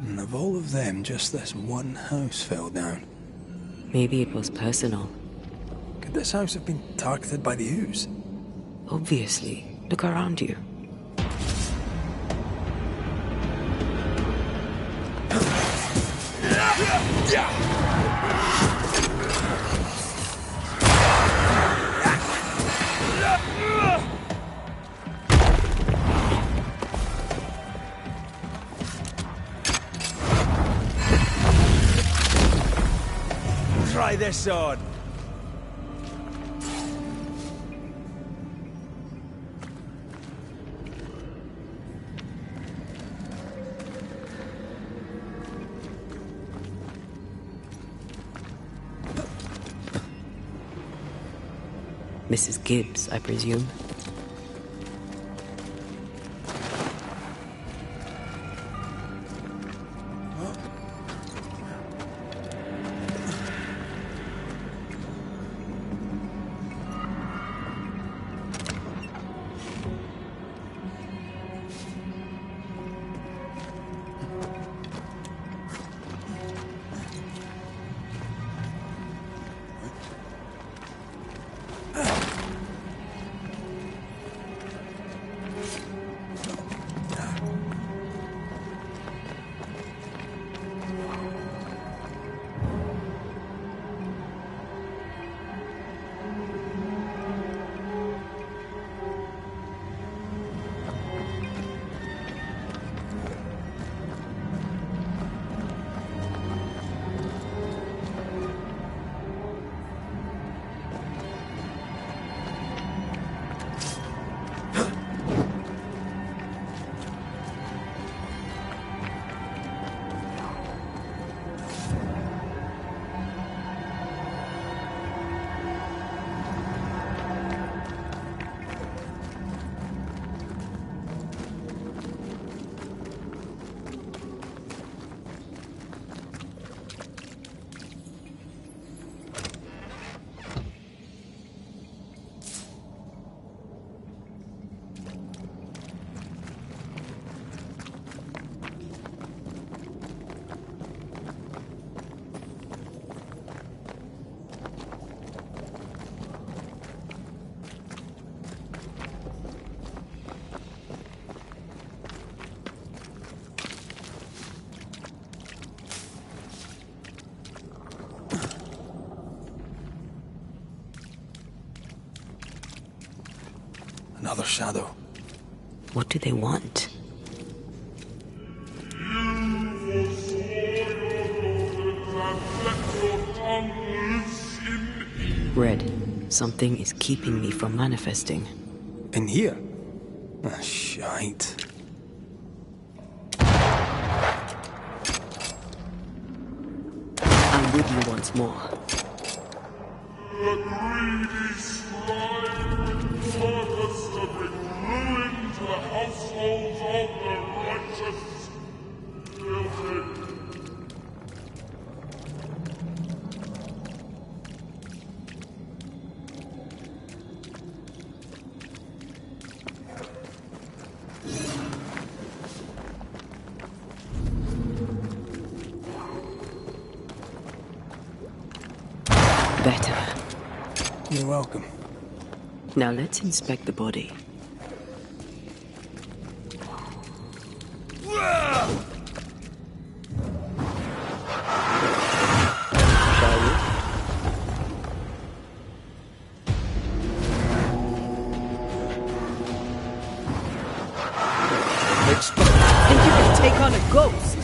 And of all of them, just this one house fell down. Maybe it was personal. Could this house have been targeted by the ooze? Obviously. Look around you. Try this on. Mrs. Gibbs, I presume. Another shadow. What do they want? Red, something is keeping me from manifesting. In here? Ah, shite. I'm with you once more. The greedy strive with purpose to bring ruin to the households of the righteous. Guilty. Better. You're welcome. Now let's inspect the body. Shall we? Think you can take on a ghost?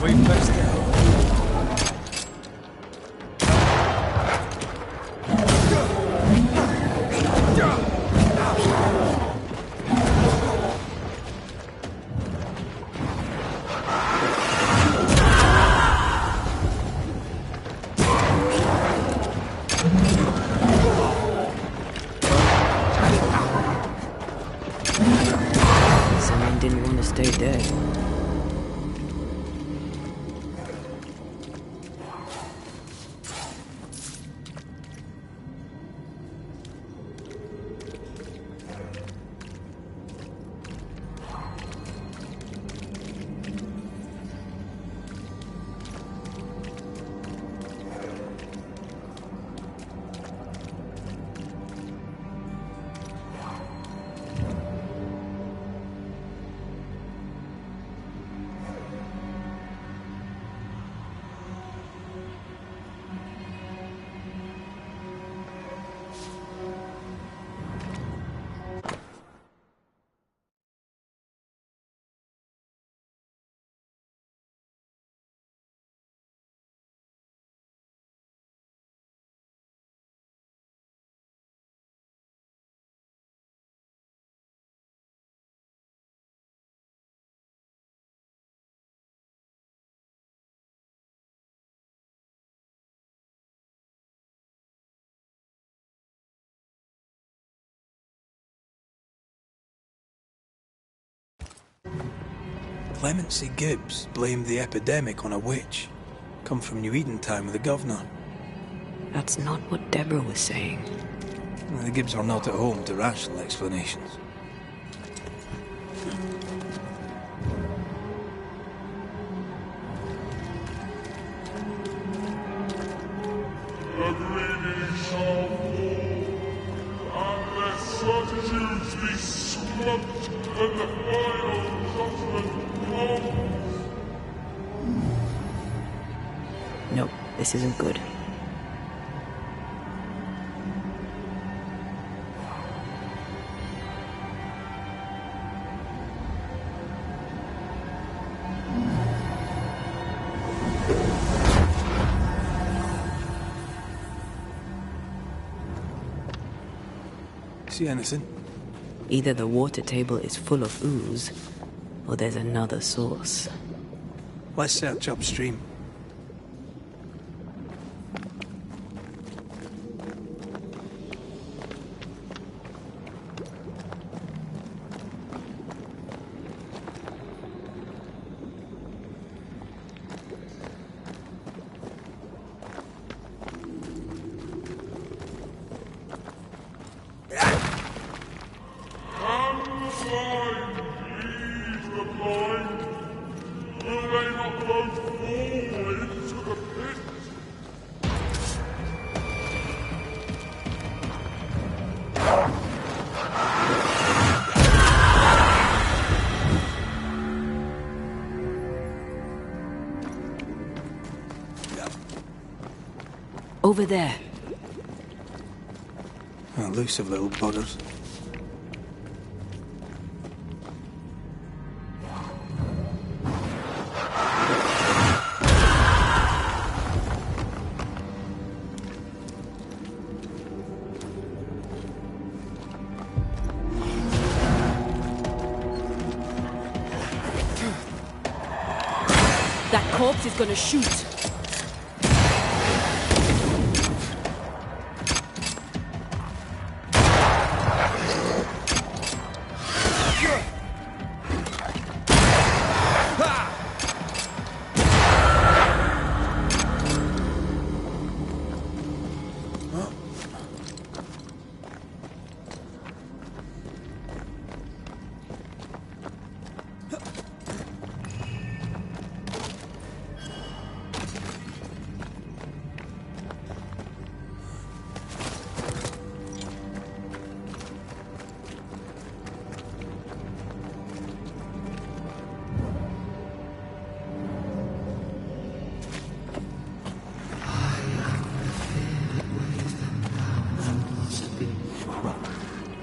we pissed it all. Someone didn't want to stay dead. Clemency Gibbs blamed the epidemic on a witch. Come from New Edentown with the governor. That's not what Deborah was saying. The Gibbs are not at home to rational explanations. The greedy shall fall, and their certitudes be smote when the final judgment comes. No, this isn't good. See anything? Either the water table is full of ooze, or there's another source. Let's search upstream. Over there. Elusive little buggers. That corpse is gonna shoot.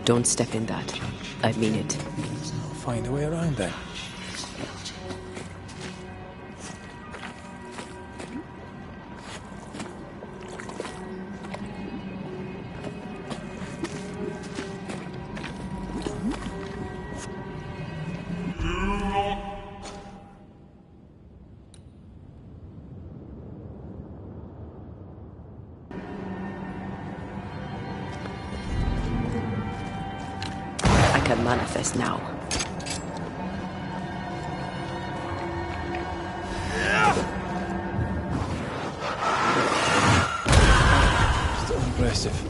Don't step in that. I mean it. I'll find a way around then. manifest now. Still impressive.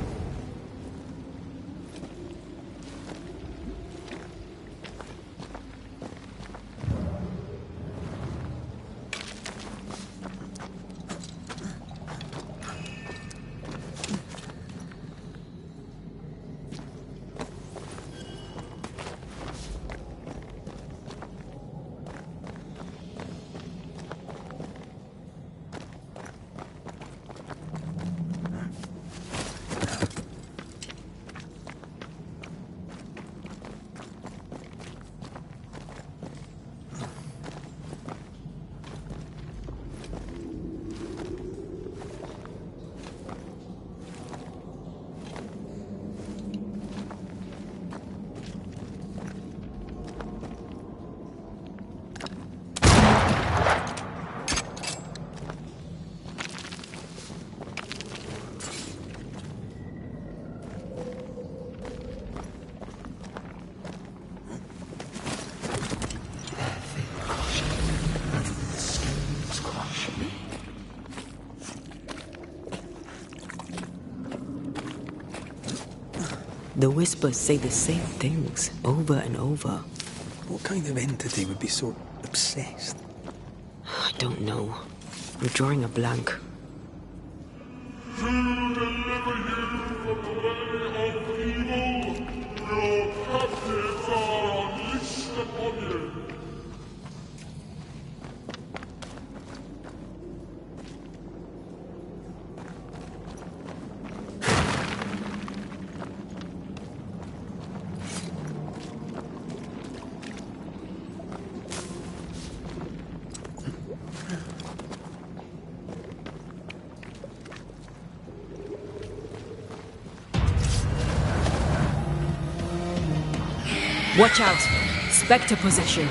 The whispers say the same things over and over. What kind of entity would be so obsessed? I don't know. I'm drawing a blank. To deliver you from the way of evil, your captives are unleashed upon you. Watch out! Spectre possession.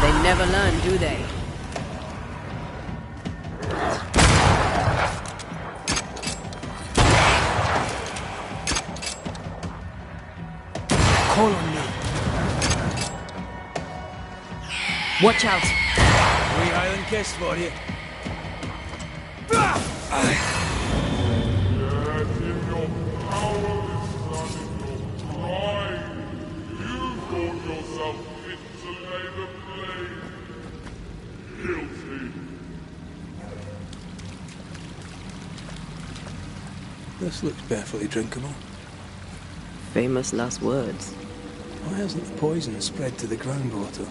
They never learn, do they? Call on me. Watch out! Wee Highland kiss for you. Yet in your powerlessness and in your pride, you thought yourself fit to lay the blame. Guilty. This looks perfectly drinkable. Famous last words. Why hasn't the poison spread to the groundwater?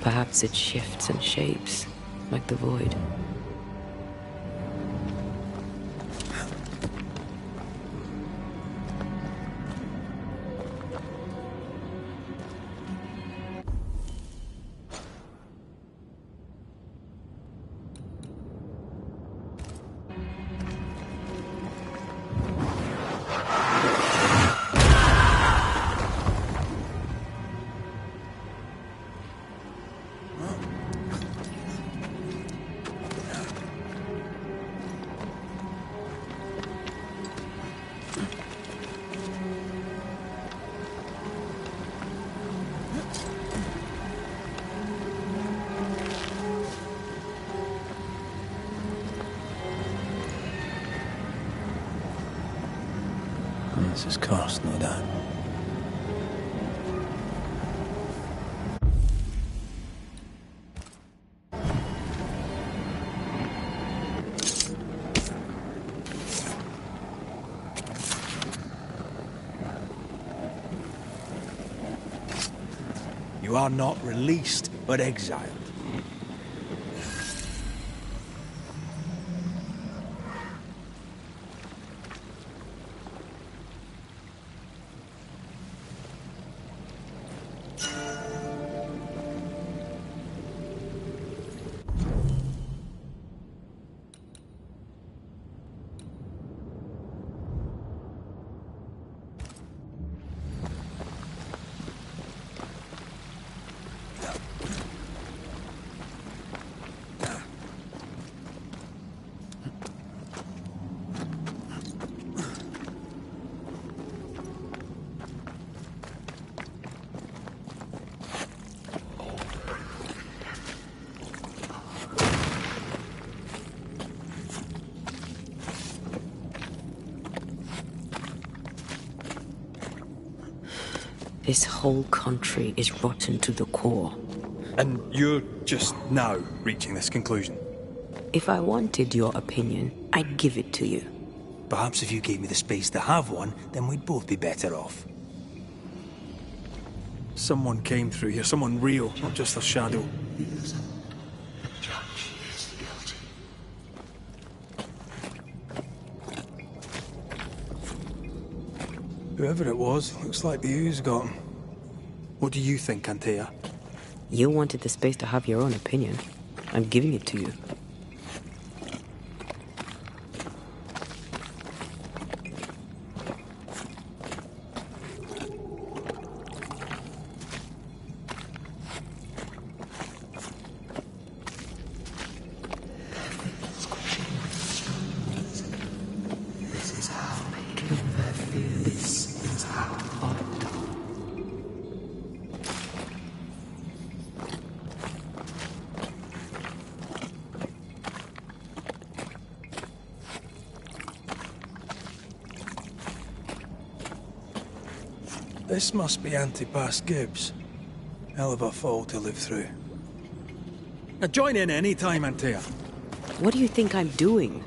Perhaps it shifts and shapes, like the void. This is cursed, no doubt. You are not released, but exiled. This whole country is rotten to the core. And you're just now reaching this conclusion? If I wanted your opinion, I'd give it to you. Perhaps if you gave me the space to have one, then we'd both be better off. Someone came through here, someone real, not just a shadow. Whoever it was, looks like the ooze got him. What do you think, Antea? You wanted the space to have your own opinion. I'm giving it to you. This must be Antipas Gibbs. Hell of a fall to live through. Now join in any time, Antea. What do you think I'm doing?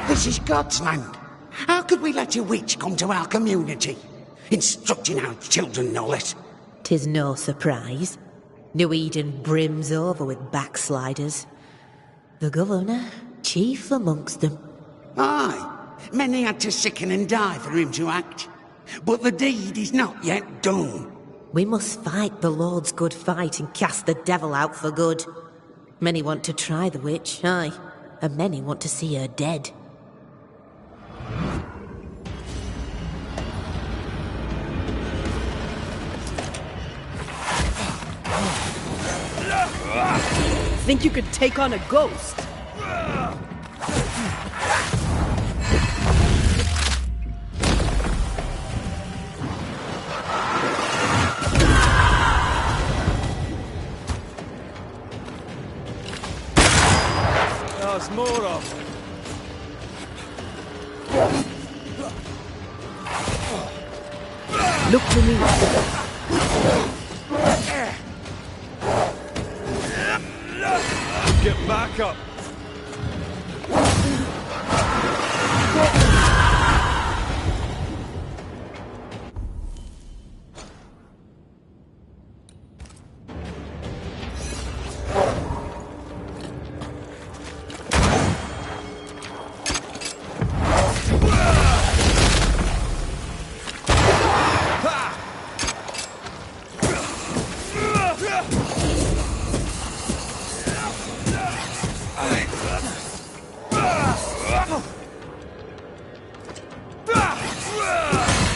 This is God's land. How could we let a witch come to our community? Instructing our children, no less. 'Tis no surprise. New Eden brims over with backsliders. The governor, chief amongst them. Aye, many had to sicken and die for him to act. But the deed is not yet done. We must fight the Lord's good fight and cast the devil out for good. Many want to try the witch, aye, and many want to see her dead. Think you could take on a ghost? There's more of them. Look to me. Get back up.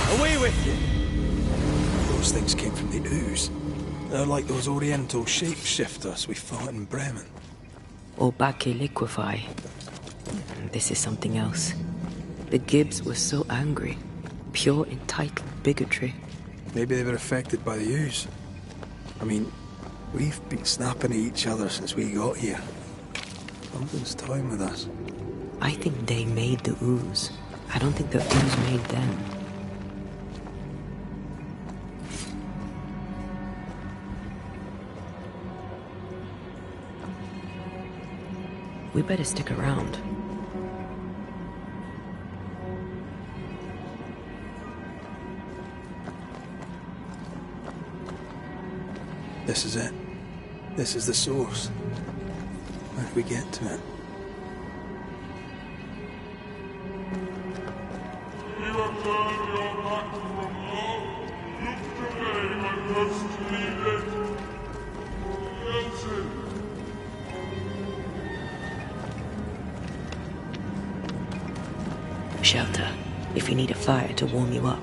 Away with you! Those things came from the ooze. They're like those oriental shapeshifters we fought in Bremen. Or Bacche liquefy. This is something else. The Gibbs were so angry. Pure entitled bigotry. Maybe they were affected by the ooze. I mean, we've been snapping at each other since we got here. Something's toying with us. I think they made the ooze. I don't think the ooze made them. We better stick around. This is it. This is the source. How do we get to it? You have turned your back from love. Look today when most needed. Listen. Shelter. if you need a fire to warm you up.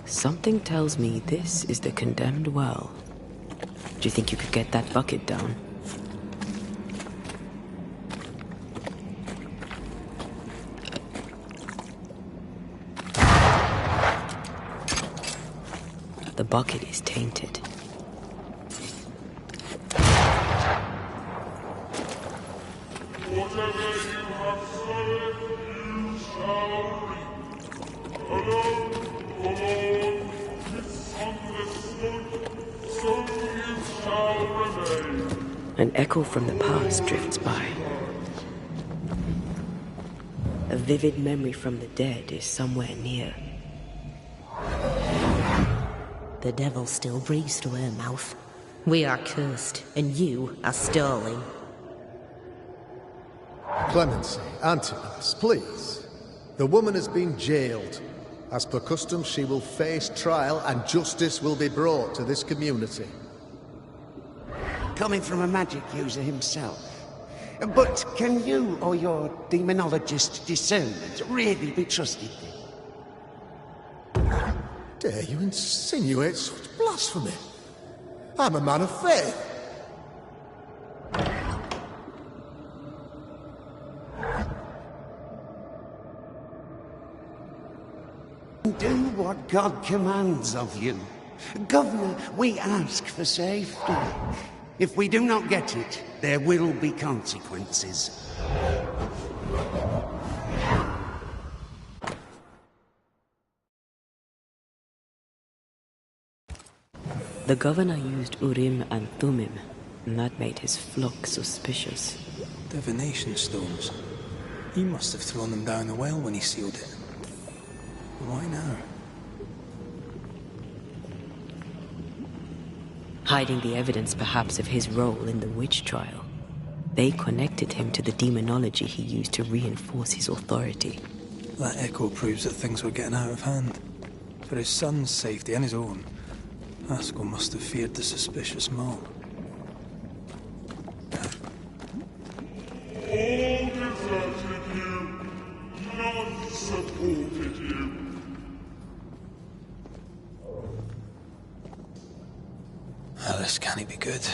Something tells me this is the condemned well. Do you think you could get that bucket down? The bucket is tainted. Whatever you have sown, you shall reap. Alone, forlorn, misunderstood, so you shall remain. An echo from the past drifts by. A vivid memory from the dead is somewhere near. The devil still breathes through her mouth. We are cursed, and you are stalling. Clemency, Antipas, please. The woman has been jailed. As per custom, she will face trial and justice will be brought to this community. Coming from a magic user himself. But can you or your demonologist discernment really be trusted? Dare you insinuate such blasphemy? I'm a man of faith. Do what God commands of you. Governor, we ask for safety. If we do not get it, there will be consequences. The governor used Urim and Thummim, and that made his flock suspicious. Divination stones. He must have thrown them down the well when he sealed it. Why now? Hiding the evidence perhaps of his role in the witch trial. They connected him to the demonology he used to reinforce his authority. That echo proves that things were getting out of hand. For his son's safety and his own, Haskell must have feared the suspicious mob. All deserted you, none supported you. This can't be good.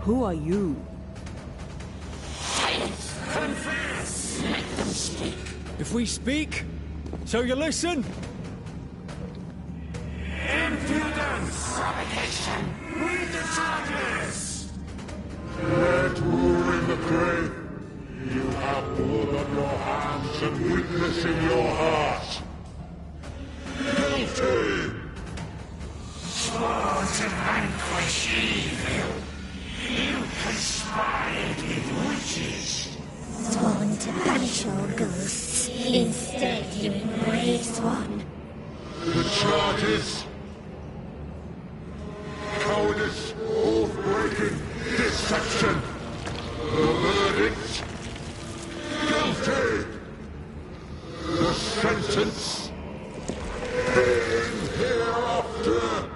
Who are you? Confess! Let them speak. If we speak, so you listen? Impudence! Provocation! Read the charges! Let Urim the grave. You have blood on your hands and weakness in your heart. Guilty! Sworn to vanquish evil. You conspired with witches. Sworn to banish all ghosts. Instead, you embraced one. The charges. Cowardice, oath-breaking, deception, sentence. Hereafter.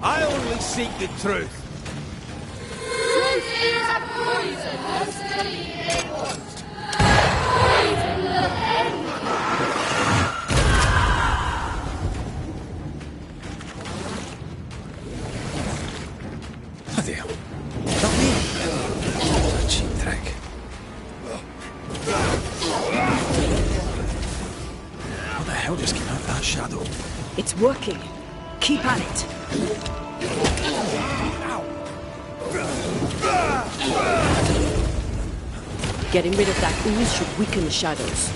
I only seek the truth. Truth is a poison, mostly inward. Poison will end. Bloody hell. Not me. A cheap trick. What the hell just came out of that shadow? It's working. Keep at it. Getting rid of that ooze should weaken the shadows.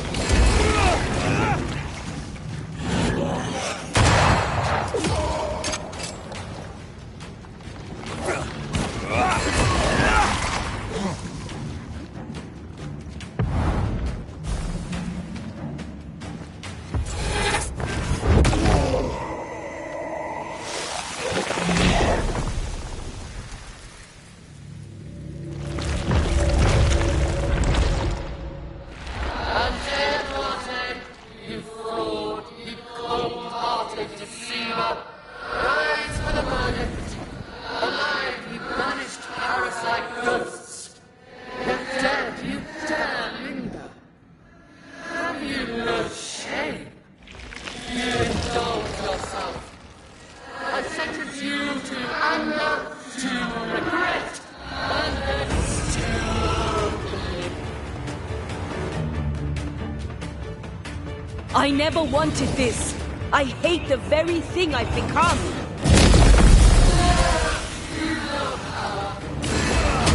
I never wanted this. I hate the very thing I've become.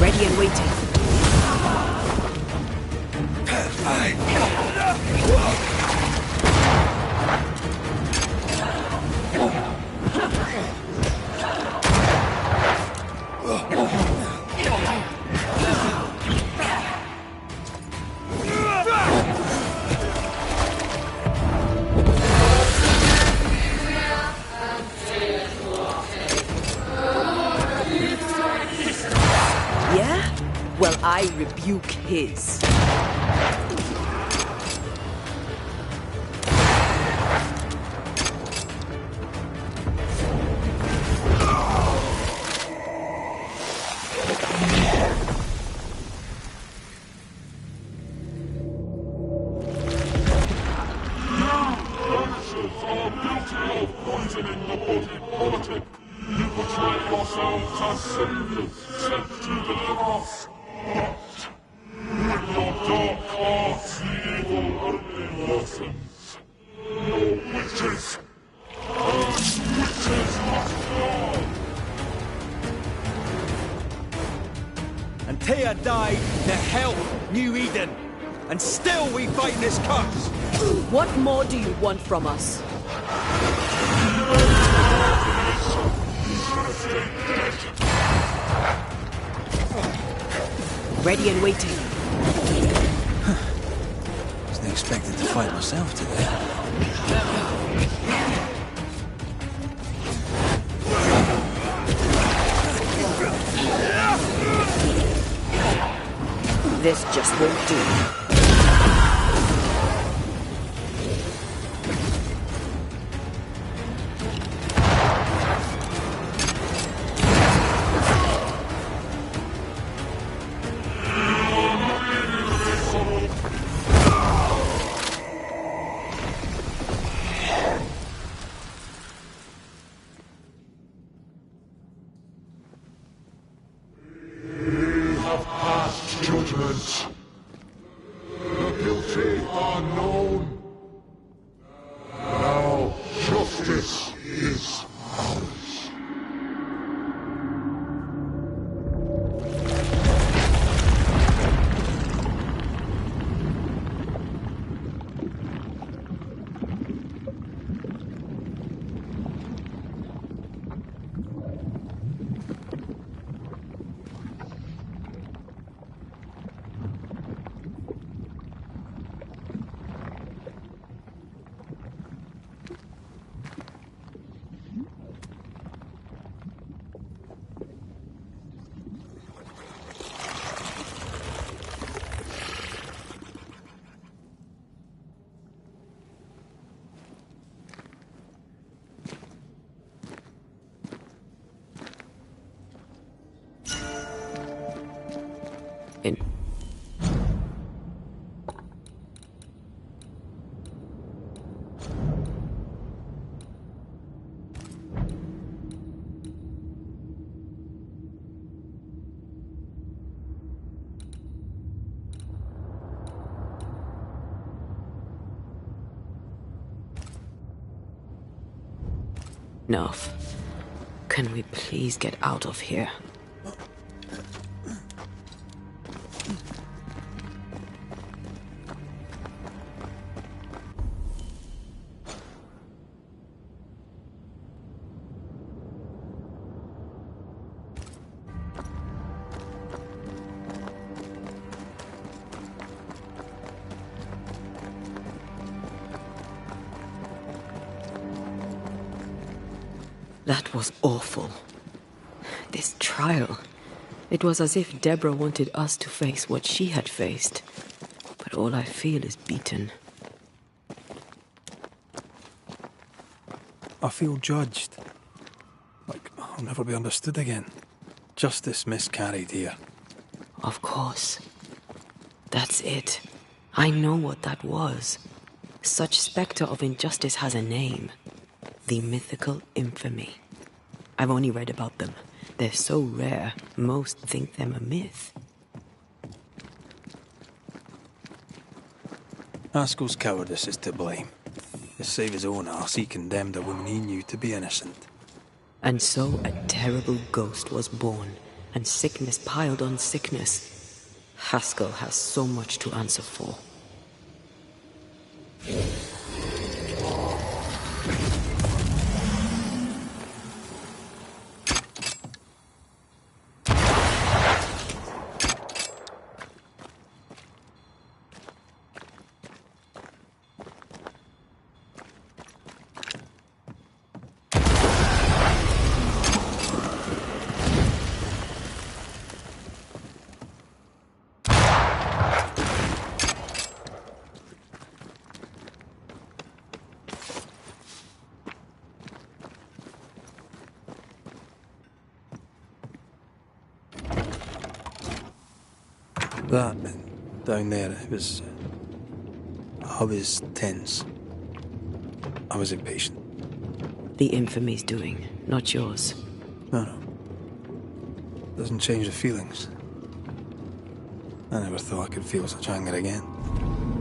Ready and waiting. Well, I rebuke his. Banisters are guilty of poisoning the body politic. You portray yourselves as saviors sent to deliver us. With your dark hearts, the evil only worsens. Your witches! Those witches must die! Antea died to help New Eden. And still we fight this curse. What more do you want from us? Ready and waiting. Wasn't expected to fight myself today. This just won't do. Judgment. In. Enough. Can we please get out of here? That was awful. This trial. It was as if Deborah wanted us to face what she had faced. But all I feel is beaten. I feel judged. Like I'll never be understood again. Justice miscarried here. Of course. That's it. I know what that was. Such spectre of injustice has a name. The mythical infamy. I've only read about them. They're so rare, most think them a myth. Haskell's cowardice is to blame. To save his own arse, he condemned a woman he knew to be innocent. And so a terrible ghost was born, and sickness piled on sickness. Haskell has so much to answer for. That, down there, I was tense. I was impatient. The infamy's doing, not yours. No. Doesn't change the feelings. I never thought I could feel such anger again.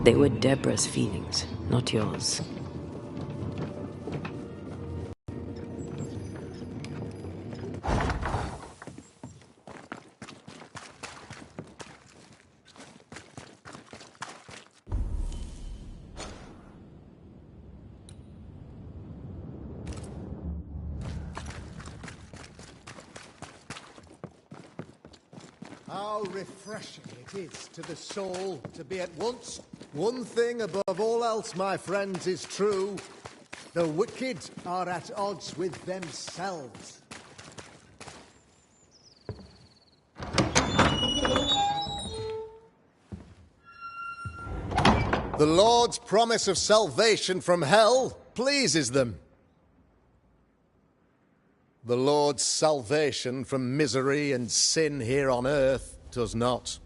They were Deborah's feelings, not yours. How refreshing it is to the soul to be at once. One thing above all else, my friends, is true. The wicked are at odds with themselves. The Lord's promise of salvation from hell pleases them. The Lord's salvation from misery and sin here on earth does not.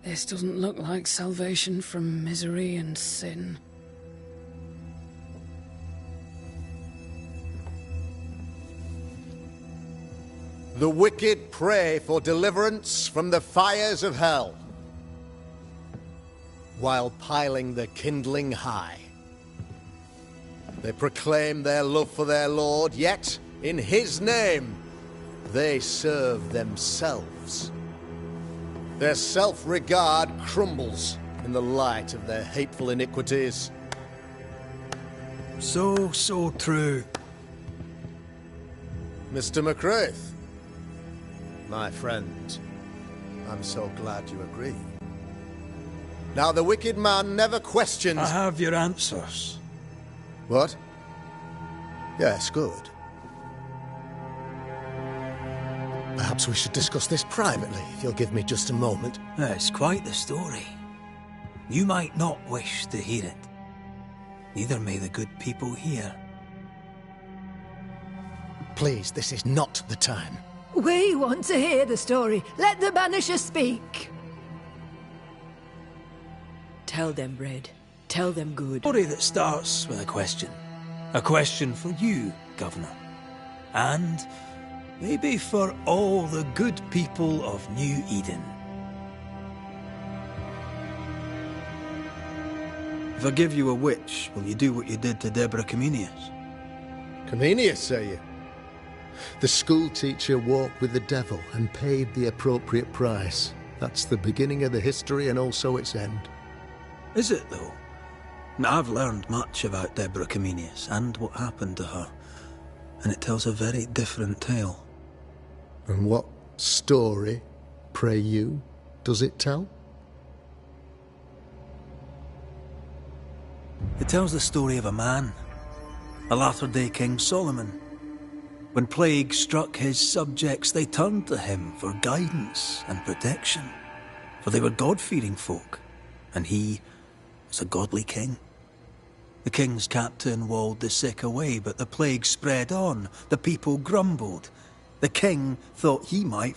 This doesn't look like salvation from misery and sin. The wicked pray for deliverance from the fires of hell, while piling the kindling high. They proclaim their love for their Lord, yet, in His name, they serve themselves. Their self-regard crumbles in the light of their hateful iniquities. So true. Mr. McCraith, my friend, I'm so glad you agree. Now, the wicked man never questions... I have your answers. What? Yes, good. Perhaps we should discuss this privately, if you'll give me just a moment. It's quite the story. You might not wish to hear it. Neither may the good people here. Please, this is not the time. We want to hear the story. Let the Banisher speak. Tell them, Red. Tell them good. Story that starts with a question. A question for you, Governor. And maybe for all the good people of New Eden. If I give you a witch, will you do what you did to Deborah Comenius? Comenius, say you? The school teacher walked with the devil and paid the appropriate price. That's the beginning of the history and also its end. Is it, though? Now, I've learned much about Deborah Comenius and what happened to her, and it tells a very different tale. And what story, pray you, does it tell? It tells the story of a man, a latter-day King Solomon. When plague struck his subjects, they turned to him for guidance and protection, for they were God-fearing folk, and he was a godly king. The king's captain walled the sick away, but the plague spread on. The people grumbled. The king thought he might